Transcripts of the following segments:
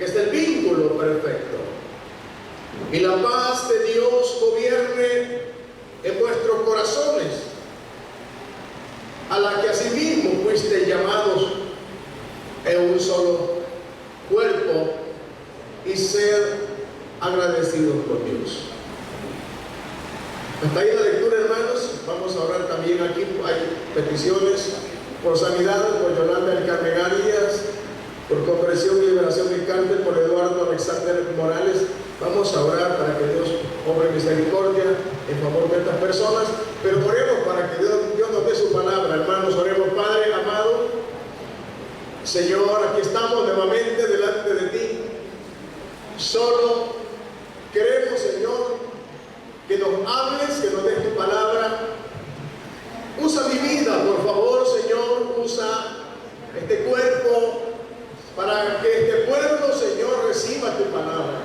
que es el vínculo perfecto. Y la paz de Dios gobierne en vuestros corazones, a la que asimismo fuisteis llamados en un solo cuerpo, y ser agradecidos con Dios. Hasta ahí la lectura, hermanos. Vamos a orar también aquí. Hay peticiones por sanidad, por Yolanda del Carmen Arias, por comprensión y liberación del cárcel, por Eduardo Alexander Morales. Vamos a orar para que Dios obre misericordia en favor de estas personas, pero oremos para que Dios nos dé su palabra, hermanos. Oremos. Padre amado, Señor, aquí estamos nuevamente delante de ti. Solo queremos, Señor, que nos hables, que nos des tu palabra. Usa mi vida, por favor, Señor. Usa este cuerpo para que este pueblo, Señor, reciba tu palabra.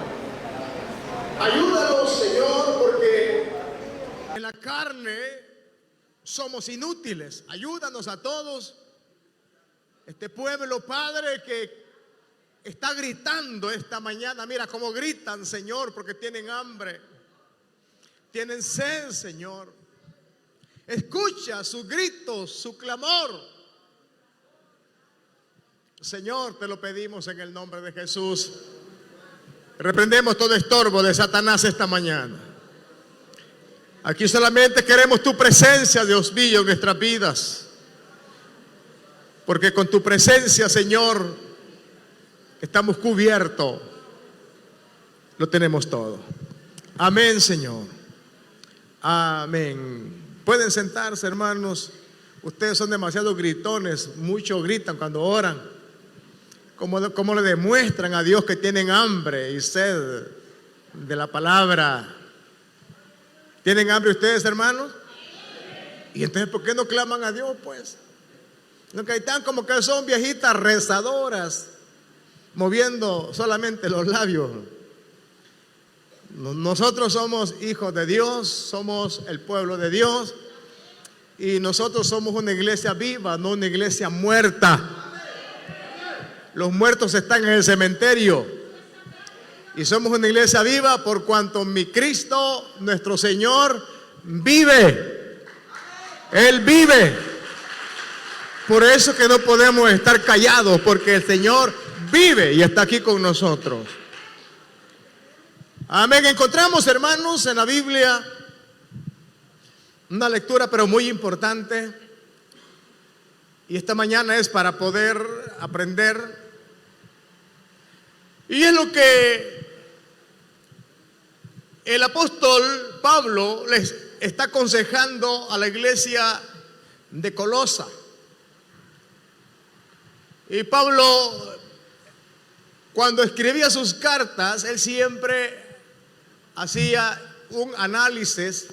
Ayúdanos, Señor, porque en la carne somos inútiles. Ayúdanos a todos. Este pueblo, Padre, que está gritando esta mañana. Mira cómo gritan, Señor, porque tienen hambre, tienen sed, Señor. Escucha sus gritos, su clamor. Señor, te lo pedimos en el nombre de Jesús. Reprendemos todo estorbo de Satanás esta mañana. Aquí solamente queremos tu presencia, Dios mío, en nuestras vidas. Porque con tu presencia, Señor, estamos cubiertos. Lo tenemos todo. Amén, Señor. Amén. Pueden sentarse, hermanos. Ustedes son demasiado gritones. Muchos gritan cuando oran. ¿Cómo le demuestran a Dios que tienen hambre y sed de la palabra? ¿Tienen hambre ustedes, hermanos? ¿Y entonces por qué no claman a Dios, pues? No, que están como que son viejitas rezadoras, moviendo solamente los labios. Nosotros somos hijos de Dios, somos el pueblo de Dios, y nosotros somos una iglesia viva, no una iglesia muerta. Los muertos están en el cementerio, y somos una iglesia viva por cuanto mi Cristo, nuestro Señor, vive. Él vive. Por eso que no podemos estar callados, porque el Señor vive y está aquí con nosotros. Amén. Encontramos, hermanos, en la Biblia una lectura pero muy importante, y esta mañana es para poder aprender, y es lo que el apóstol Pablo les está aconsejando a la iglesia de Colosa. Y Pablo, cuando escribía sus cartas, él siempre hacía un análisis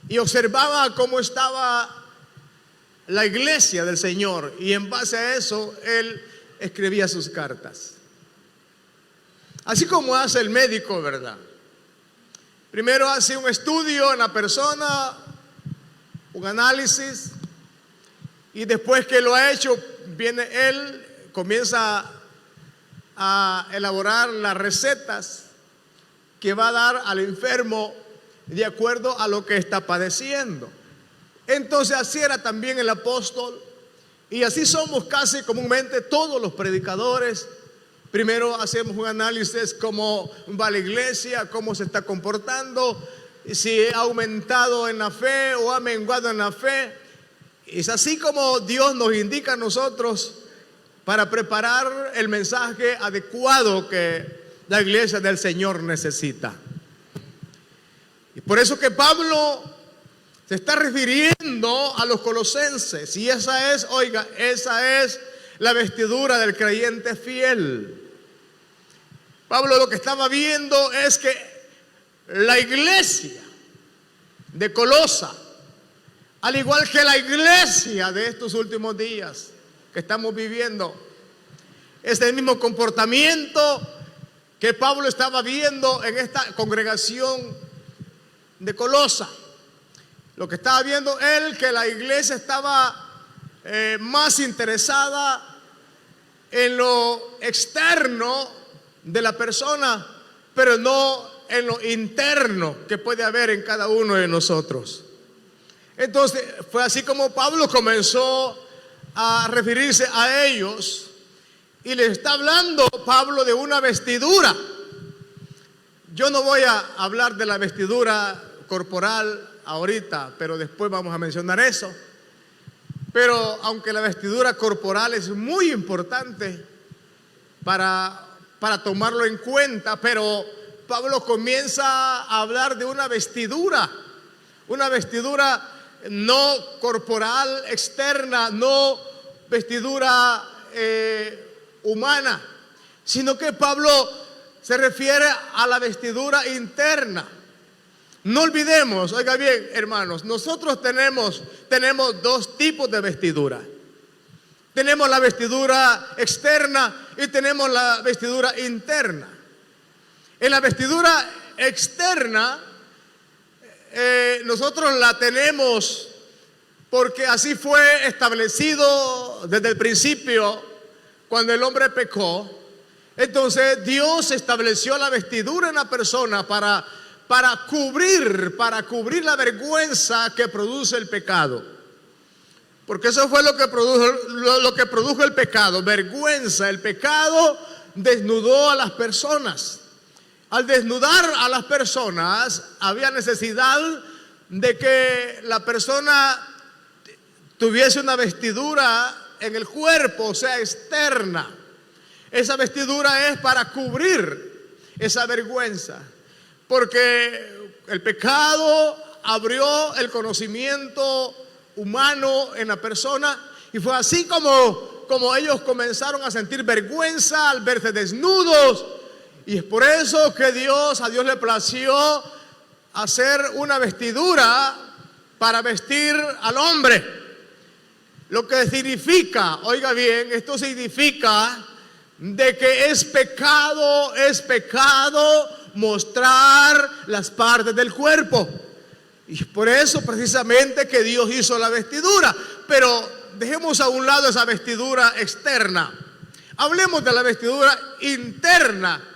y observaba cómo estaba la iglesia del Señor, y en base a eso él escribía sus cartas. Así como hace el médico, ¿verdad? Primero hace un estudio en la persona, un análisis, y después que lo ha hecho, viene él, comienza a elaborar las recetas que va a dar al enfermo de acuerdo a lo que está padeciendo. Entonces así era también el apóstol, y así somos casi comúnmente todos los predicadores. Primero hacemos un análisis cómo va la iglesia, cómo se está comportando, si ha aumentado en la fe o ha menguado en la fe. Es así como Dios nos indica a nosotros para preparar el mensaje adecuado que la iglesia del Señor necesita. Y por eso que Pablo se está refiriendo a los colosenses, y esa es, oiga, esa es la vestidura del creyente fiel. Pablo lo que estaba viendo es que la iglesia de Colosa, al igual que la iglesia de estos últimos días que estamos viviendo, es el mismo comportamiento que Pablo estaba viendo en esta congregación de Colosa. Lo que estaba viendo él, que la iglesia estaba más interesada en lo externo de la persona, pero no en lo interno que puede haber en cada uno de nosotros. Entonces fue así como Pablo comenzó a referirse a ellos, y les está hablando Pablo de una vestidura. Yo no voy a hablar de la vestidura corporal ahorita, pero después vamos a mencionar eso. Pero aunque la vestidura corporal es muy importante para tomarlo en cuenta, pero Pablo comienza a hablar de una vestidura no corporal, externa, no vestidura humana, sino que Pablo se refiere a la vestidura interna. No olvidemos, oiga bien, hermanos, nosotros tenemos dos tipos de vestidura. Tenemos la vestidura externa y tenemos la vestidura interna. En la vestidura externa, nosotros la tenemos porque así fue establecido desde el principio, cuando el hombre pecó. Entonces Dios estableció la vestidura en la persona para cubrir la vergüenza que produce el pecado. Porque eso fue lo que produjo el pecado, vergüenza. El pecado desnudó a las personas. Al desnudar a las personas, había necesidad de que la persona tuviese una vestidura en el cuerpo, o sea, externa. Esa vestidura es para cubrir esa vergüenza, porque el pecado abrió el conocimiento humano en la persona, y fue así como ellos comenzaron a sentir vergüenza al verse desnudos. Y es por eso que a Dios le plació hacer una vestidura para vestir al hombre. Lo que significa, oiga bien, esto significa de que es pecado mostrar las partes del cuerpo. Y es por eso precisamente que Dios hizo la vestidura. Pero dejemos a un lado esa vestidura externa. Hablemos de la vestidura interna,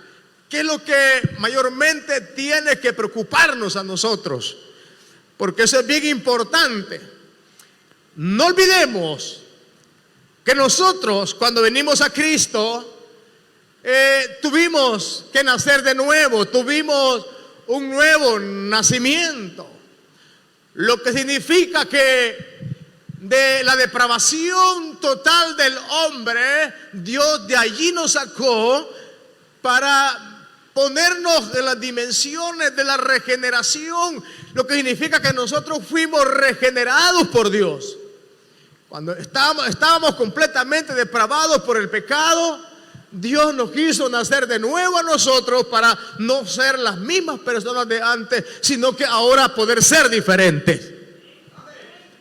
que es lo que mayormente tiene que preocuparnos a nosotros, porque eso es bien importante. No olvidemos que nosotros, cuando venimos a Cristo, tuvimos que nacer de nuevo, tuvimos un nuevo nacimiento, lo que significa que de la depravación total del hombre, Dios de allí nos sacó para ponernos en las dimensiones de la regeneración, lo que significa que nosotros fuimos regenerados por Dios. Cuando estábamos completamente depravados por el pecado, Dios nos quiso nacer de nuevo a nosotros para no ser las mismas personas de antes, sino que ahora poder ser diferentes.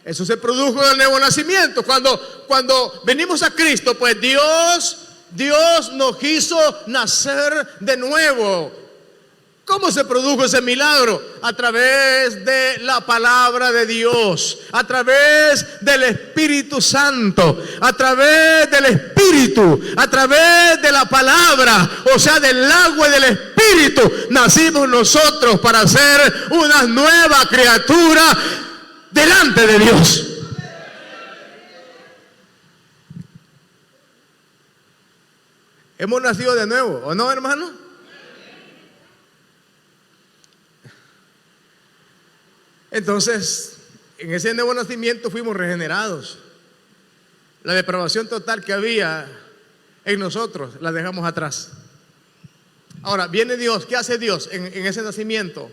Eso se produjo en el nuevo nacimiento. Cuando venimos a Cristo, pues Dios nos quiso nacer de nuevo. ¿Cómo se produjo ese milagro? A través de la palabra de Dios, a través del Espíritu Santo, a través del Espíritu, a través de la palabra, o sea, del agua y del Espíritu, nacimos nosotros para ser una nueva criatura delante de Dios. ¿Hemos nacido de nuevo o no, hermano? Entonces, en ese nuevo nacimiento fuimos regenerados. La depravación total que había en nosotros la dejamos atrás. Ahora, viene Dios. ¿Qué hace Dios en ese nacimiento?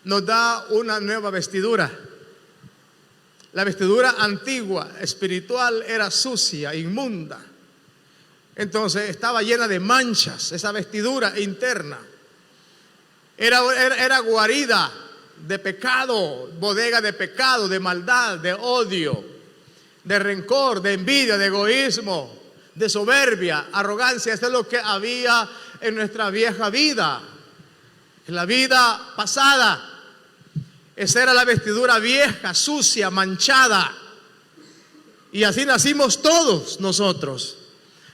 Nos da una nueva vestidura. La vestidura antigua, espiritual, era sucia, inmunda. Entonces estaba llena de manchas. Esa vestidura interna era guarida de pecado, bodega de pecado, de maldad, de odio, de rencor, de envidia, de egoísmo, de soberbia, arrogancia. Eso es lo que había en nuestra vieja vida, en la vida pasada. Esa era la vestidura vieja, sucia, manchada. Y así nacimos todos nosotros.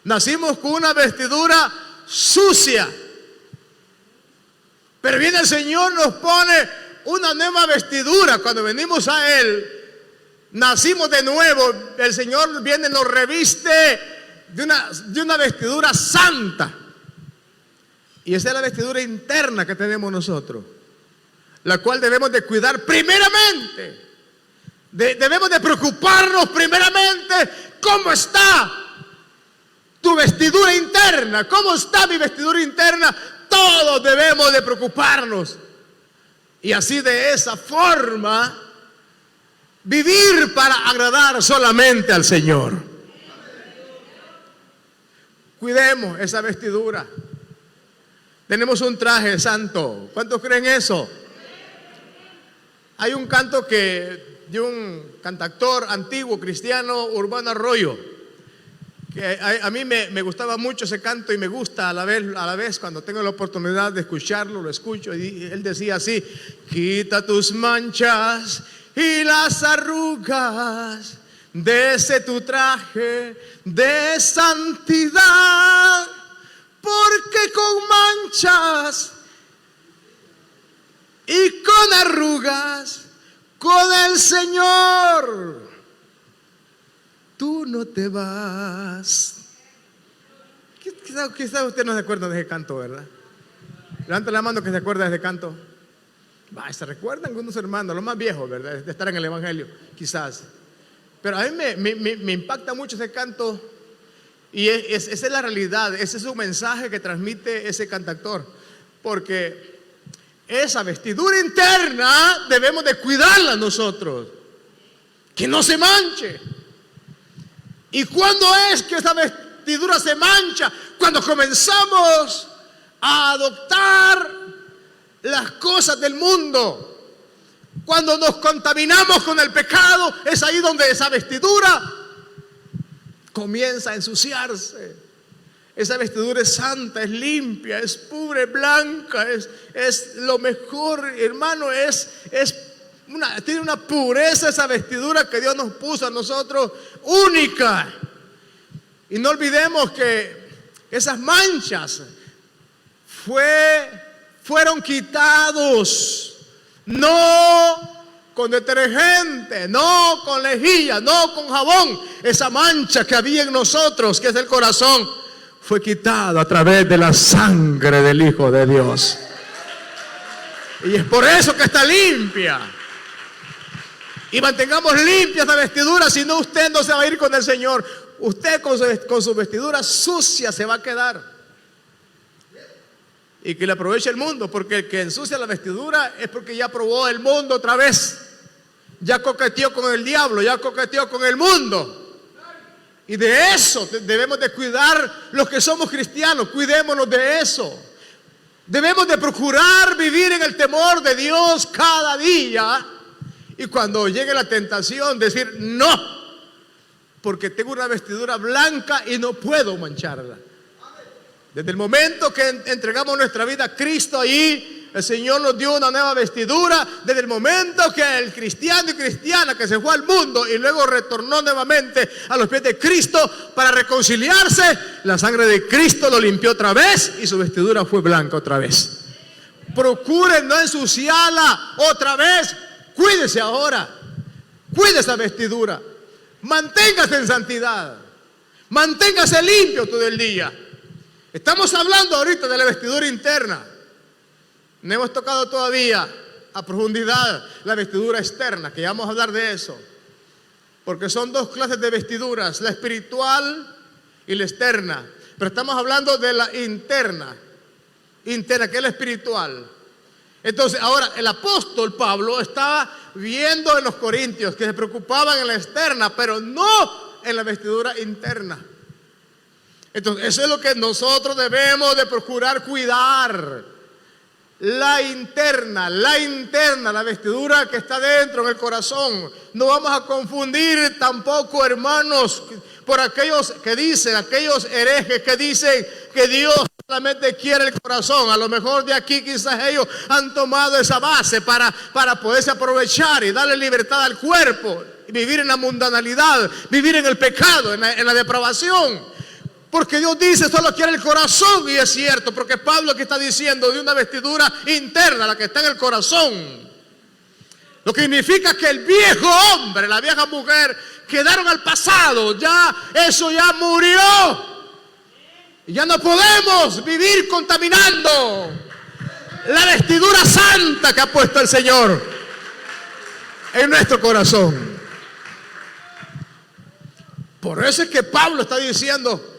Nacimos con una vestidura sucia. Pero viene el Señor, nos pone una nueva vestidura. Cuando venimos a Él, nacimos de nuevo. El Señor viene y nos reviste de una vestidura santa. Y esa es la vestidura interna que tenemos nosotros, la cual debemos de cuidar primeramente. Debemos de preocuparnos primeramente. ¿Cómo está tu vestidura interna? ¿Cómo está mi vestidura interna? Todos debemos de preocuparnos. Y así, de esa forma, vivir para agradar solamente al Señor. Cuidemos esa vestidura. Tenemos un traje santo. ¿Cuántos creen eso? Hay un canto de un cantautor antiguo cristiano, Urbano Arroyo, que a mí me gustaba mucho ese canto y me gusta a la vez cuando tengo la oportunidad de escucharlo, lo escucho. Y él decía así: quita tus manchas y las arrugas de ese tu traje de santidad, porque con manchas y con arrugas, con el Señor tú no te vas. Quizás usted no se acuerda de ese canto, ¿verdad? Levanta la mano que se acuerda de ese canto. Se recuerdan algunos hermanos, los más viejos, ¿verdad? De estar en el Evangelio, quizás. Pero a mí me impacta mucho ese canto. Y esa es la realidad, ese es un mensaje que transmite ese cantautor. Porque esa vestidura interna debemos de cuidarla nosotros, que no se manche. ¿Y cuándo es que esa vestidura se mancha? Cuando comenzamos a adoptar las cosas del mundo. Cuando nos contaminamos con el pecado, es ahí donde esa vestidura comienza a ensuciarse. Esa vestidura es santa, es limpia, es pura, es blanca, es lo mejor, hermano. Tiene una pureza esa vestidura que Dios nos puso a nosotros, única. Y no olvidemos que esas manchas fueron quitados, no con detergente, no con lejía, no con jabón. Esa mancha que había en nosotros, que es el corazón, fue quitada a través de la sangre del Hijo de Dios. Y es por eso que está limpia. Y mantengamos limpia esa vestidura, si no, usted no se va a ir con el Señor. Usted con su vestidura sucia se va a quedar. Y que le aproveche el mundo, porque el que ensucia la vestidura es porque ya probó el mundo otra vez. Ya coqueteó con el diablo, ya coqueteó con el mundo. Y de eso debemos de cuidar los que somos cristianos. Cuidémonos de eso. Debemos de procurar vivir en el temor de Dios cada día. Y cuando llegue la tentación, decir no, porque tengo una vestidura blanca y no puedo mancharla. Desde el momento que entregamos nuestra vida a Cristo, ahí el Señor nos dio una nueva vestidura. Desde el momento que el cristiano y cristiana que se fue al mundo y luego retornó nuevamente a los pies de Cristo para reconciliarse, la sangre de Cristo lo limpió otra vez y su vestidura fue blanca otra vez. Procuren no ensuciarla otra vez. Cuídese ahora, cuide esa vestidura, manténgase en santidad, manténgase limpio todo el día. Estamos hablando ahorita de la vestidura interna. No hemos tocado todavía a profundidad la vestidura externa, que ya vamos a hablar de eso. Porque son dos clases de vestiduras, la espiritual y la externa. Pero estamos hablando de la interna, que es la espiritual. Entonces, ahora el apóstol Pablo estaba viendo en los corintios que se preocupaban en la externa, pero no en la vestidura interna. Entonces, eso es lo que nosotros debemos de procurar cuidar. La interna, la vestidura que está dentro en el corazón. No vamos a confundir tampoco, hermanos, por aquellos que dicen, aquellos herejes que dicen que Dios solamente quiere el corazón. A lo mejor de aquí quizás ellos han tomado esa base para poderse aprovechar y darle libertad al cuerpo, vivir en la mundanalidad, vivir en el pecado, en la depravación. Porque Dios dice solo quiere el corazón, y es cierto, porque Pablo aquí está diciendo de una vestidura interna, la que está en el corazón. Lo que significa que el viejo hombre, la vieja mujer quedaron al pasado, ya eso ya murió. Y ya no podemos vivir contaminando la vestidura santa que ha puesto el Señor en nuestro corazón. Por eso es que Pablo está diciendo,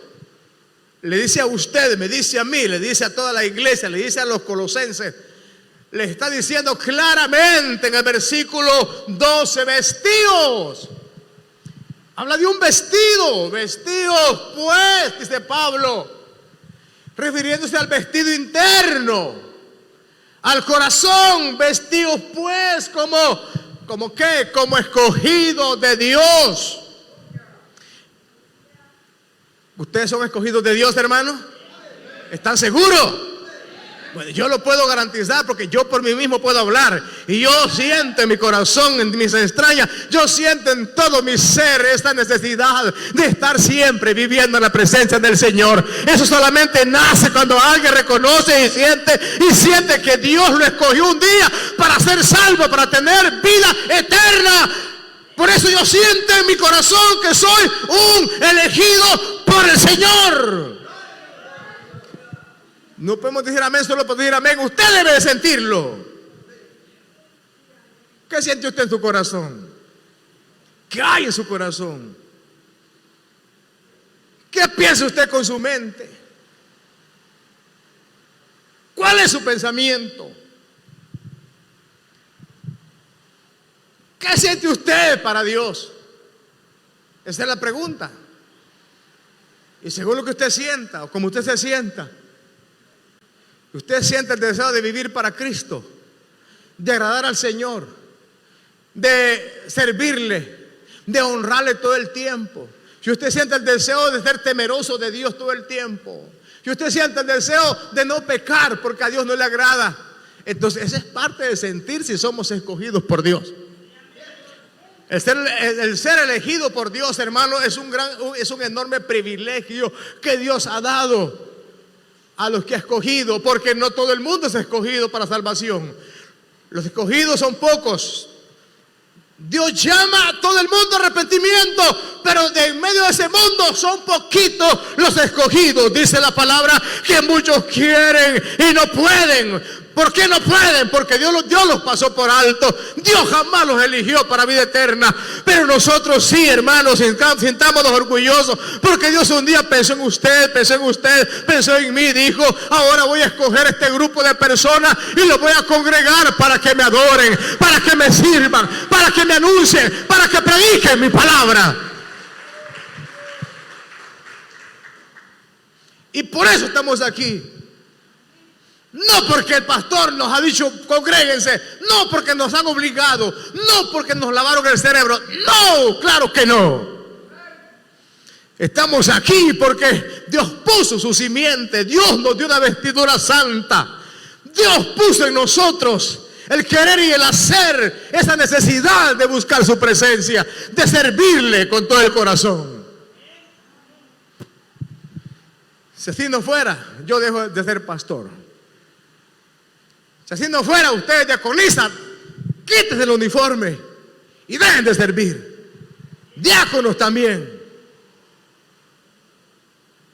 le dice a ustedes, me dice a mí, le dice a toda la iglesia, le dice a los colosenses, le está diciendo claramente en el versículo 12, vestidos. Habla de un vestido, vestidos pues, dice Pablo, refiriéndose al vestido interno, al corazón, vestidos pues como ¿qué? Como escogidos de Dios. ¿Ustedes son escogidos de Dios, hermano? ¿Están seguros? Bueno, yo lo puedo garantizar porque yo por mí mismo puedo hablar. Y yo siento en mi corazón, en mis entrañas, yo siento en todo mi ser esta necesidad de estar siempre viviendo en la presencia del Señor. Eso solamente nace cuando alguien reconoce y siente que Dios lo escogió un día para ser salvo, para tener vida eterna. Por eso yo siento en mi corazón que soy un elegido por el Señor. No podemos decir amén solo por decir amén. Usted debe de sentirlo. ¿Qué siente usted en su corazón? ¿Qué hay en su corazón? ¿Qué piensa usted con su mente? ¿Cuál es su pensamiento? ¿Qué siente usted para Dios? Esa es la pregunta. Y según lo que usted sienta o como usted se sienta, usted siente el deseo de vivir para Cristo, de agradar al Señor, de servirle, de honrarle todo el tiempo. Si usted siente el deseo de ser temeroso de Dios todo el tiempo, si usted siente el deseo de no pecar porque a Dios no le agrada, entonces esa es parte de sentir si somos escogidos por Dios. El ser elegido por Dios, hermano, es un enorme privilegio que Dios ha dado a los que ha escogido, porque no todo el mundo es escogido para salvación. Los escogidos son pocos. Dios llama a todo el mundo a arrepentimiento, pero de en medio de ese mundo son poquitos los escogidos. Dice la palabra que muchos quieren y no pueden. ¿Por qué no pueden? Porque Dios los pasó por alto. Dios jamás los eligió para vida eterna. Pero nosotros sí, hermanos, sintámonos orgullosos, porque Dios un día pensó en usted, pensó en mí, dijo, ahora voy a escoger este grupo de personas y los voy a congregar para que me adoren, para que me sirvan, para que me anuncien, para que prediquen mi palabra. Y por eso estamos aquí. No porque el pastor nos ha dicho congréguense, no porque nos han obligado, no porque nos lavaron el cerebro, no, claro que no. Estamos aquí porque Dios puso su simiente, Dios nos dio una vestidura santa, Dios puso en nosotros el querer y el hacer, esa necesidad de buscar su presencia, de servirle con todo el corazón. Si así no fuera, yo dejo de ser pastor. Si así no fuera, ustedes diaconisas, quítense el uniforme y dejen de servir. Diáconos también.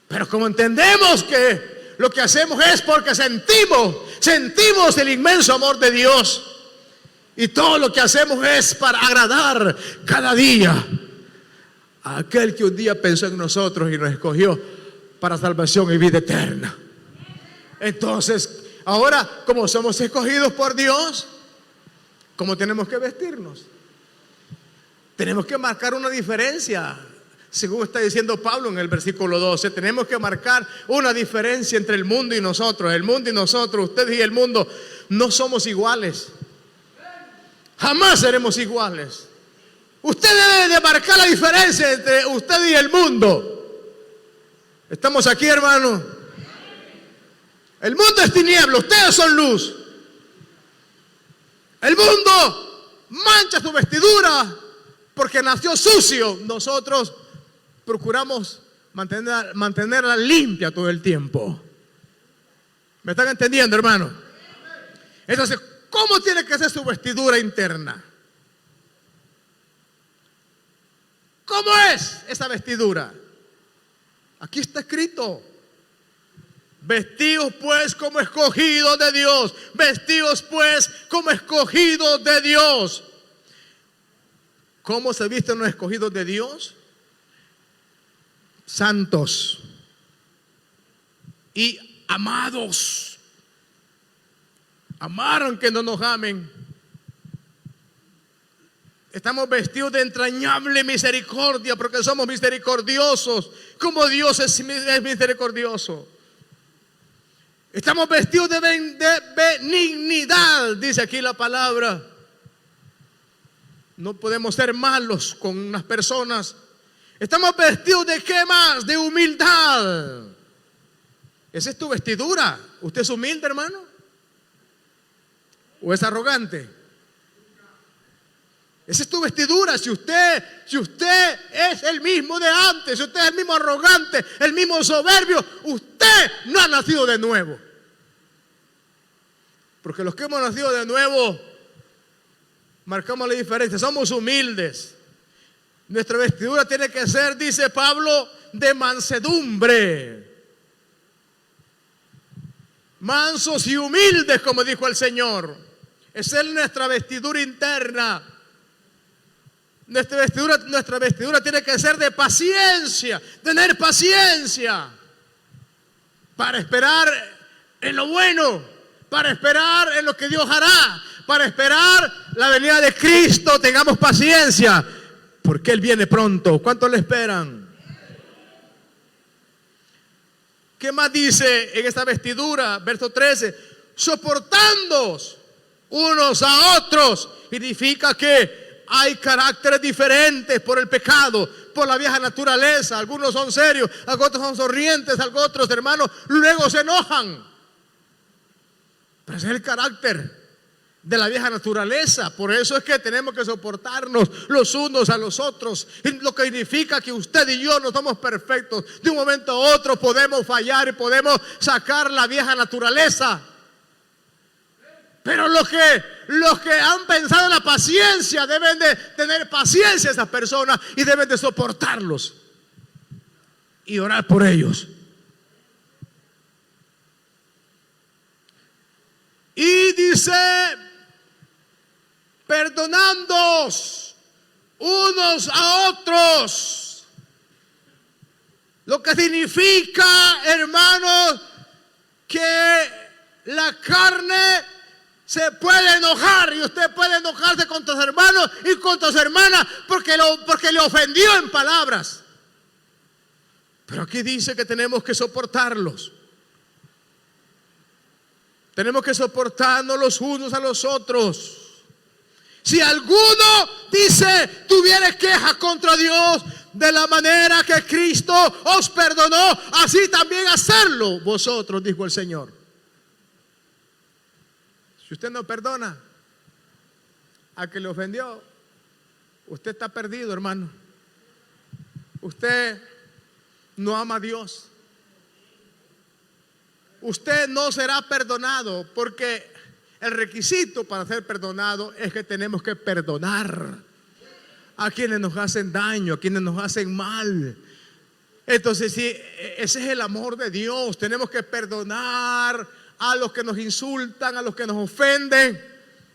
Pero como entendemos que lo que hacemos es porque sentimos el inmenso amor de Dios, y todo lo que hacemos es para agradar cada día a aquel que un día pensó en nosotros y nos escogió para salvación y vida eterna. Entonces, ahora, como somos escogidos por Dios, ¿cómo tenemos que vestirnos? Tenemos que marcar una diferencia, según está diciendo Pablo en el versículo 12. Tenemos que marcar una diferencia entre el mundo y nosotros. El mundo y nosotros, ustedes y el mundo, no somos iguales. Jamás seremos iguales. Usted debe de marcar la diferencia entre usted y el mundo. ¿Estamos aquí, hermano? El mundo es tiniebla, ustedes son luz. El mundo mancha su vestidura porque nació sucio. Nosotros procuramos mantenerla limpia todo el tiempo. ¿Me están entendiendo, hermano? Entonces, ¿cómo tiene que ser su vestidura interna? ¿Cómo es esa vestidura? Aquí está escrito: vestidos pues como escogidos de Dios. Vestidos pues como escogidos de Dios. ¿Cómo se visten los escogidos de Dios? Santos y amados. Amaron que no nos amen. Estamos vestidos de entrañable misericordia porque somos misericordiosos, como Dios es misericordioso. Estamos vestidos de benignidad, dice aquí la palabra. No podemos ser malos con unas personas. Estamos vestidos de ¿qué más? De humildad. Esa es tu vestidura. ¿Usted es humilde, hermano? ¿O es arrogante? Esa es tu vestidura. Si usted es el mismo de antes, si usted es el mismo arrogante, el mismo soberbio, usted no ha nacido de nuevo. Porque los que hemos nacido de nuevo marcamos la diferencia. Somos humildes. Nuestra vestidura tiene que ser, dice Pablo, de mansedumbre. Mansos y humildes, como dijo el Señor. Esa es nuestra vestidura interna. Nuestra vestidura tiene que ser de paciencia, tener paciencia para esperar en lo bueno, para esperar en lo que Dios hará, para esperar la venida de Cristo. Tengamos paciencia, porque Él viene pronto. ¿Cuántos le esperan? ¿Qué más dice en esta vestidura? Verso 13: soportándoos unos a otros. Significa que hay caracteres diferentes por el pecado, por la vieja naturaleza. Algunos son serios, otros son sonrientes, otros, hermanos, luego se enojan. Pero ese es el carácter de la vieja naturaleza. Por eso es que tenemos que soportarnos los unos a los otros. Lo que significa que usted y yo no somos perfectos. De un momento a otro podemos fallar y podemos sacar la vieja naturaleza. Pero los que han pensado en la paciencia deben de tener paciencia esas personas y deben de soportarlos y orar por ellos. Y dice: perdonándoos unos a otros. Lo que significa, hermanos, que la carne se puede enojar, y usted puede enojarse contra sus hermanos y contra sus hermanas porque le ofendió en palabras. Pero aquí dice que tenemos que soportarlos. Tenemos que soportarnos los unos a los otros. Si alguno, dice, tuviere queja contra Dios, de la manera que Cristo os perdonó, así también hacerlo vosotros, dijo el Señor. Si usted no perdona al que le ofendió, usted está perdido, hermano. Usted no ama a Dios. Usted no será perdonado, porque el requisito para ser perdonado es que tenemos que perdonar a quienes nos hacen daño, a quienes nos hacen mal. Entonces, sí, ese es el amor de Dios. Tenemos que perdonar a los que nos insultan, a los que nos ofenden.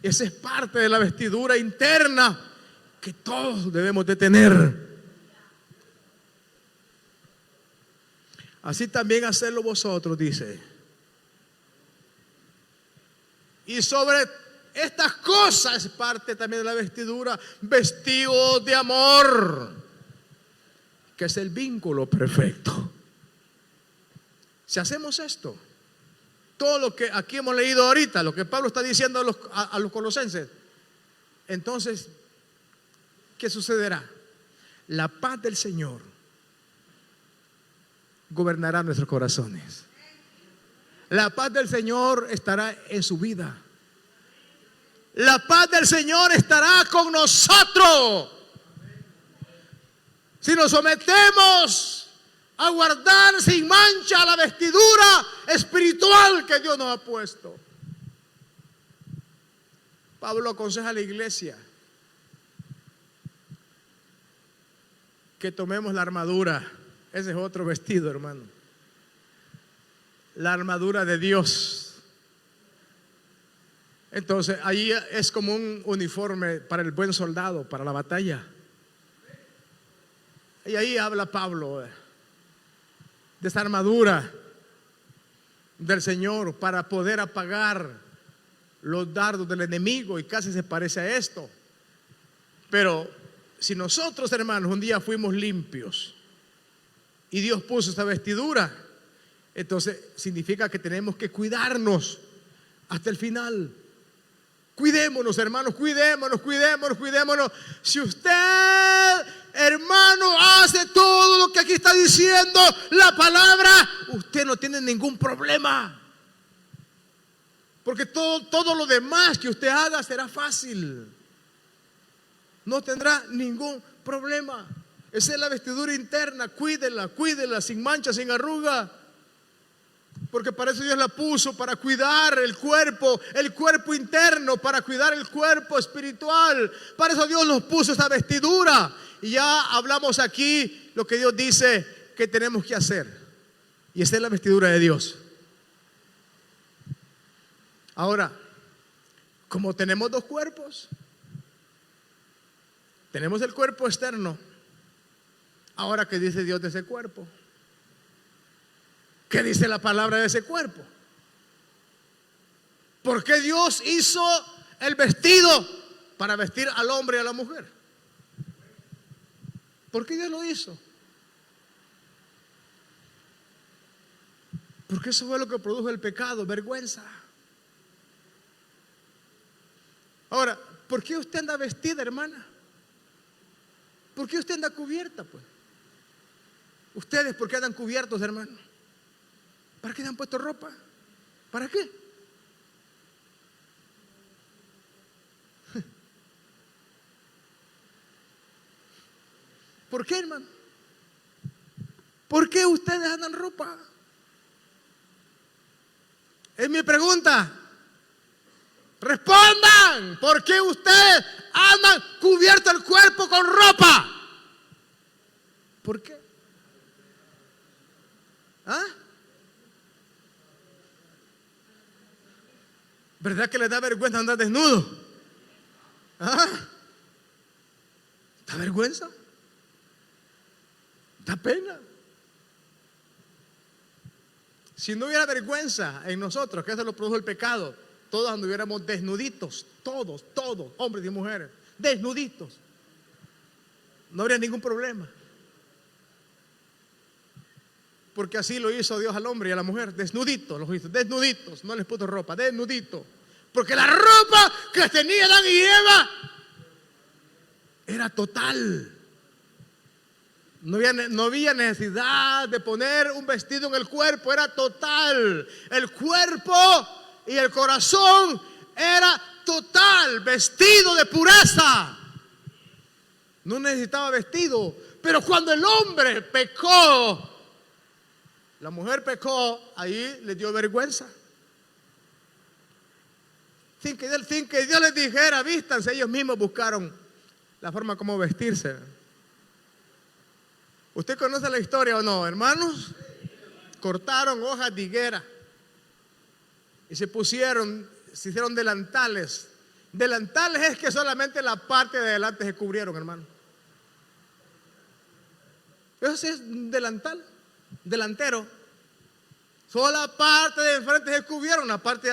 Esa es parte de la vestidura interna que todos debemos de tener. Así también hacerlo vosotros, dice. Y sobre estas cosas es parte también de la vestidura, vestidos de amor, que es el vínculo perfecto. Si hacemos esto, todo lo que aquí hemos leído ahorita, lo que Pablo está diciendo a los colosenses, entonces, ¿qué sucederá? La paz del Señor gobernará nuestros corazones. La paz del Señor estará en su vida. La paz del Señor estará con nosotros. Si nos sometemos a guardar sin mancha la vestidura espiritual que Dios nos ha puesto. Pablo aconseja a la iglesia que tomemos la armadura. Ese es otro vestido, hermano. La armadura de Dios. Entonces, ahí es como un uniforme para el buen soldado, para la batalla. Y ahí habla Pablo de esa armadura del Señor para poder apagar los dardos del enemigo, y casi se parece a esto. Pero si nosotros, hermanos, un día fuimos limpios y Dios puso esta vestidura, entonces significa que tenemos que cuidarnos hasta el final. Cuidémonos, hermanos, cuidémonos. Si usted, hermano, hace todo lo que aquí está diciendo la palabra, usted no tiene ningún problema. Porque todo lo demás que usted haga será fácil. No tendrá ningún problema. Esa es la vestidura interna. Cuídela, sin mancha, sin arruga. Porque para eso Dios la puso, para cuidar el cuerpo interno, para cuidar el cuerpo espiritual. Para eso Dios nos puso esa vestidura. Y ya hablamos aquí lo que Dios dice que tenemos que hacer. Y esa es la vestidura de Dios. Ahora, como tenemos dos cuerpos, tenemos el cuerpo externo. Ahora, ¿qué dice Dios de ese cuerpo? ¿Qué dice la palabra de ese cuerpo? ¿Por qué Dios hizo el vestido para vestir al hombre y a la mujer? ¿Por qué Dios lo hizo? Porque eso fue lo que produjo el pecado, vergüenza. Ahora, ¿por qué usted anda vestida, hermana? ¿Por qué usted anda cubierta, pues? Ustedes, ¿por qué andan cubiertos, hermano? ¿Para qué se han puesto ropa? ¿Para qué? ¿Por qué, hermano? ¿Por qué ustedes andan ropa? Es mi pregunta. Respondan. ¿Por qué ustedes andan cubierto el cuerpo con ropa? ¿Por qué? ¿Ah? ¿Verdad que les da vergüenza andar desnudo? ¿Ah? ¿Da vergüenza? ¿Da pena? Si no hubiera vergüenza en nosotros, que eso lo produjo el pecado, todos anduviéramos desnuditos, todos, hombres y mujeres, desnuditos. No habría ningún problema. Porque así lo hizo Dios al hombre y a la mujer, desnuditos, los hizo, desnuditos, no les puso ropa, desnuditos. Porque la ropa que tenía Adán y Eva era total. No había necesidad de poner un vestido en el cuerpo, era total. El cuerpo y el corazón era total, vestido de pureza. No necesitaba vestido. Pero cuando el hombre pecó, la mujer pecó, ahí le dio vergüenza. Sin que Dios les dijera, vístanse, ellos mismos buscaron la forma como vestirse. ¿Usted conoce la historia o no, hermanos? Cortaron hojas de higuera y se hicieron delantales. Delantales es que solamente la parte de adelante se cubrieron, hermano. Eso sí es un delantal, delantero. Solo la parte de enfrente se cubrieron, la parte de